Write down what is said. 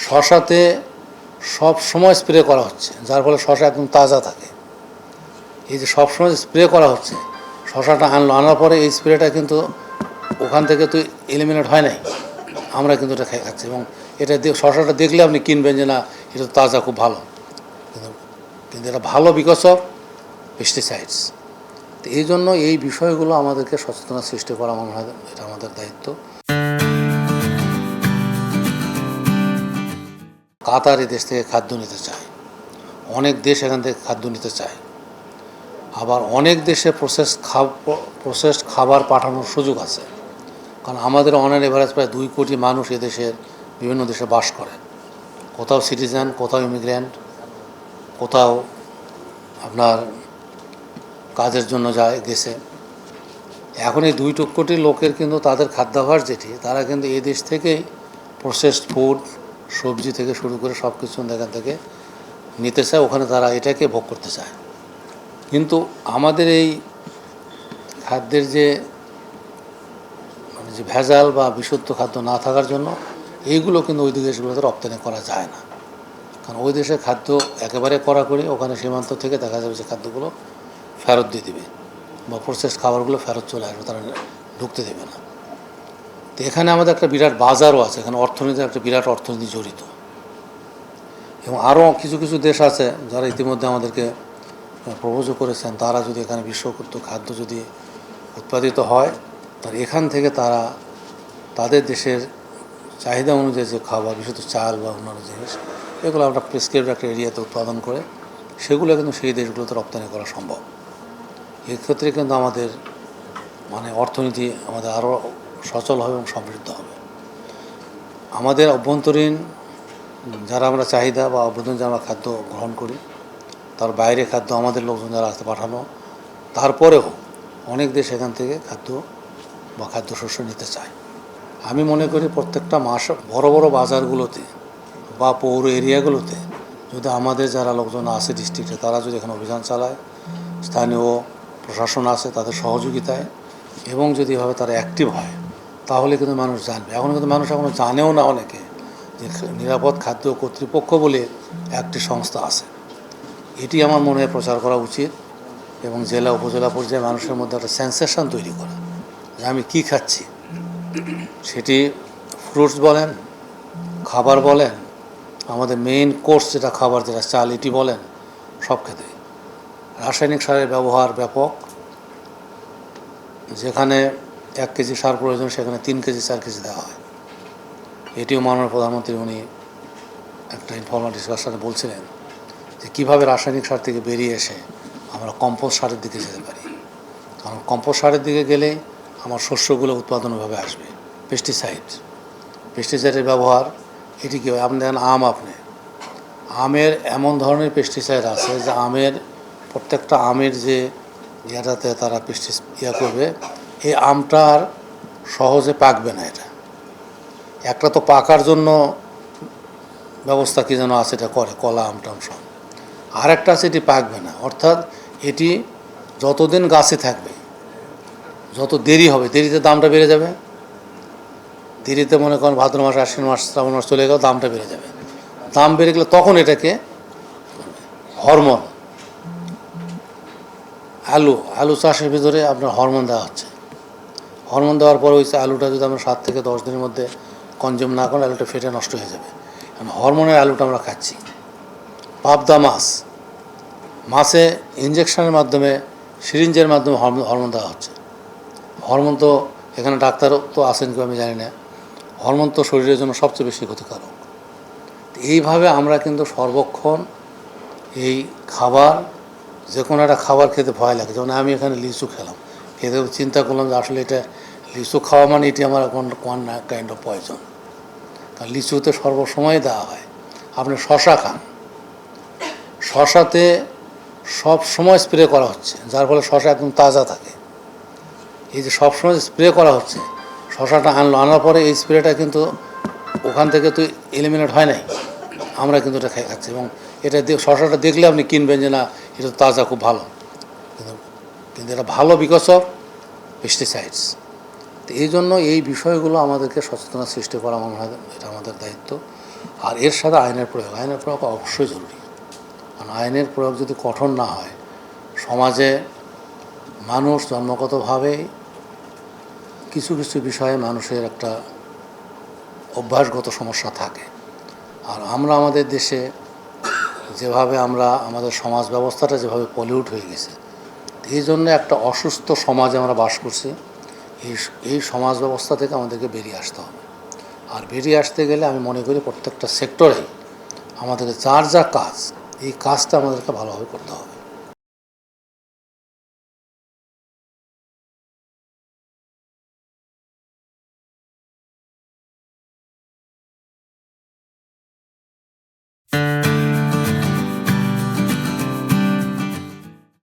শশাতে সব সময় স্প্রে করা হচ্ছে, যার ফলে শশা একদম তাজা থাকে। এই যে সব সময় স্প্রে করা হচ্ছে, শশাটা আনার পরে এই স্প্রেটা কিন্তু ওখান থেকে তো এলিমিনেট হয় নাই, আমরা কিন্তু এটা খাচ্ছি। এবং এটা শশাটা দেখলে আপনি কিনবেন যে না, এটা তাজা, খুব ভালো। কিন্তু কিন্তু এটা ভালো বিকজ অফ পেস্টিসাইডস। তো এই জন্য এই বিষয়গুলো আমাদেরকে সচেতনতা সৃষ্টি করা মনে হয় এটা আমাদের দায়িত্ব। কাতার এই দেশ থেকে খাদ্য নিতে চায়, অনেক দেশ এখান থেকে খাদ্য নিতে চায়। আবার অনেক দেশে প্রসেসড খাবার পাঠানোর সুযোগ আছে, কারণ আমাদের অন অ্যান এভারেজ প্রায় 2 কোটি মানুষ এদেশের বিভিন্ন দেশে বাস করে। কোথাও সিটিজেন, কোথাও ইমিগ্রেন্ট, কোথাও আপনার কাজের জন্য গেছে। এখন এই 2 কোটি লোকের কিন্তু তাদের খাদ্যাভ্যাস যেটি, তারা কিন্তু এই দেশ থেকেই প্রসেসড ফুড, সবজি থেকে শুরু করে সব কিছু এখান থেকে নিতে চায়, ওখানে তারা এটাকে ভোগ করতে চায়। কিন্তু আমাদের এই খাদ্যের যে ভেজাল বা বিশুদ্ধ খাদ্য না থাকার জন্য এইগুলো কিন্তু ওই দেশগুলোতে রপ্তানি করা যায় না, কারণ ওই দেশের খাদ্য একেবারে কড়াকড়ি। ওখানে সীমান্ত থেকে দেখা যাবে যে খাদ্যগুলো ফেরত দিয়ে দেবে বা প্রসেসড খাবারগুলো ফেরত চলে আসবে, তারা ঢুকতে দেবে না। তো এখানে আমাদের একটা বিরাট বাজারও আছে, এখানে অর্থনীতির একটা বিরাট অর্থনীতি জড়িত। এবং আরও কিছু কিছু দেশ আছে যারা ইতিমধ্যে আমাদেরকে প্রপোজও করেছেন, তারা যদি এখানে বিশ্বকৃত খাদ্য যদি উৎপাদিত হয়, তাহলে এখান থেকে তারা তাদের দেশের চাহিদা অনুযায়ী যে খাবার, বিশেষত চাল বা অন্যান্য জিনিস, এগুলো আমরা প্রেসক্রাইবড একটা এরিয়াতে উৎপাদন করে সেগুলো কিন্তু সেই দেশগুলোতে রপ্তানি করা সম্ভব। এক্ষেত্রে কিন্তু আমাদের অর্থনীতি আমাদের আরও সচল হবে এবং সমৃদ্ধ হবে। আমাদের অভ্যন্তরীণ যারা আমরা চাহিদা বা অভ্যন্তরীণ যারা আমরা খাদ্য গ্রহণ করি, তার বাইরে খাদ্য আমাদের লোকজন যারা আসতে পাঠানো, তারপরেও অনেক দেশ এখান থেকে খাদ্য বা খাদ্যশস্য নিতে চায়। আমি মনে করি প্রত্যেকটা মাস বড় বড় বাজারগুলোতে বা পৌর এরিয়াগুলোতে যদি আমাদের যারা লোকজন আছে ডিস্ট্রিক্টে, তারা যদি এখানে অভিযান চালায়, স্থানীয় প্রশাসন আছে তাদের সহযোগিতায়, এবং যদি এভাবে তারা অ্যাক্টিভ হয়, তাহলে কিন্তু মানুষ জানবে। এখন কিন্তু মানুষ এখনও জানেও না অনেকে যে নিরাপদ খাদ্য কর্তৃপক্ষ বলে একটি সংস্থা আছে। এটি আমার মনে হয় প্রচার করা উচিত, এবং জেলা উপজেলা পর্যায়ে মানুষের মধ্যে একটা সেন্সেশন তৈরি করা যে আমি কী খাচ্ছি, সেটি ফ্রুটস বলেন, খাবার বলেন, আমাদের মেইন কোর্স যেটা খাবার, যেটা চাল, এটি বলেন, সব ক্ষেত্রে রাসায়নিক সারের ব্যবহার ব্যাপক। যেখানে 1 কেজি সার প্রয়োজন, সেখানে 3 কেজি 4 কেজি দেওয়া হয়। এটিও মাননীয় প্রধানমন্ত্রী উনি একটা ইনফর্মাল ডিসকাশনে বলছিলেন যে কীভাবে রাসায়নিক সার থেকে বেরিয়ে এসে আমরা কম্পোস্ট সারের দিকে যেতে পারি। কারণ কম্পোস্ট সারের দিকে গেলে আমার শস্যগুলো উৎপাদনভাবে আসবে। পেস্টিসাইডের ব্যবহার, এটি কী হয়, আপনি দেখেন আমের এমন ধরনের পেস্টিসাইড আছে যে আমের প্রত্যেকটা আমের যে ইয়েটাতে তারা করবে, এই আমটা আর সহজে পাকবে না। এটা একটা তো পাকার জন্য ব্যবস্থা কী যেন আছে, এটা করে কলা আমটাম সব। আর একটা আছে এটি পাকবে না, অর্থাৎ এটি যতদিন গাছে থাকবে, যত দেরি হবে, দেরিতে দামটা বেড়ে যাবে। দেরিতে মনে করেন ভাদ্র মাস, আশ্বিন মাস, শ্রাবণ মাস চলে গেল, দামটা বেড়ে যাবে। দাম বেড়ে গেলে তখন এটাকে হরমোন, আলু চাষের ভিতরে আপনার হরমোন দেওয়া হচ্ছে। হরমোন দেওয়ার পর ওই আলুটা যদি আমরা 7 থেকে 10 দিনের মধ্যে কনজিউম না করেন, আলুটা ফেটে নষ্ট হয়ে যাবে। হরমোনের আলুটা আমরা খাচ্ছি। পাবদা মাছে ইঞ্জেকশনের মাধ্যমে, সিরিঞ্জের মাধ্যমে হরমোন দেওয়া হচ্ছে। হরমোন তো এখানে ডাক্তারও তো আছেন কেউ, আমি জানি না। হরমোন তো শরীরের জন্য সবচেয়ে বেশি ক্ষতিকারক। এইভাবে আমরা কিন্তু সর্বক্ষণ এই খাবার, যে কোনো একটা খাবার খেতে ভয় লাগে। যেমন আমি এখানে লিচু খেলাম, খেতে চিন্তা করলাম যে আসলে এটা লিচু খাওয়া মানে এটি আমার ওয়ান কাইন্ড অফ পয়জন। কারণ লিচুতে সর্বসময় দেওয়া হয়। আপনি শশা খান, শশাতে সব সময় স্প্রে করা হচ্ছে, যার ফলে শশা একদম তাজা থাকে। এই যে সব সময় স্প্রে করা হচ্ছে, শশাটা আনার পরে এই স্প্রেটা কিন্তু ওখান থেকে তো এলিমিনেট হয় নাই, আমরা কিন্তু এটা খাচ্ছি। এবং এটা শশাটা দেখলে আপনি কিনবেন যে না, এটা তাজা, খুব ভালো। কিন্তু এটা ভালো বিকজ অফ পেস্টিসাইডস। তো এই জন্য এই বিষয়গুলো আমাদেরকে সচেতনতা সৃষ্টি করা মনে হয় এটা আমাদের দায়িত্ব। আর এর সাথে আইনের প্রয়োগ অবশ্যই জরুরি। কারণ আইনের প্রয়োগ যদি কঠোর না হয়, সমাজে মানুষ জন্মগতভাবেই কিছু কিছু বিষয়ে মানুষের একটা অভ্যাসগত সমস্যা থাকে। আর আমরা আমাদের দেশে যেভাবে আমাদের সমাজ ব্যবস্থাটা যেভাবে পলিউট হয়ে গেছে, এই জন্য একটা অসুস্থ সমাজে আমরা বাস করছি। এই সমাজ ব্যবস্থা থেকে আমাদেরকে বেরিয়ে আসতে হবে। আর বেরিয়ে আসতে গেলে আমি মনে করি প্রত্যেকটা সেক্টরেই আমাদেরকে যার যা কাজ, এই কাজটা আমাদেরকে ভালোভাবে করতে হবে।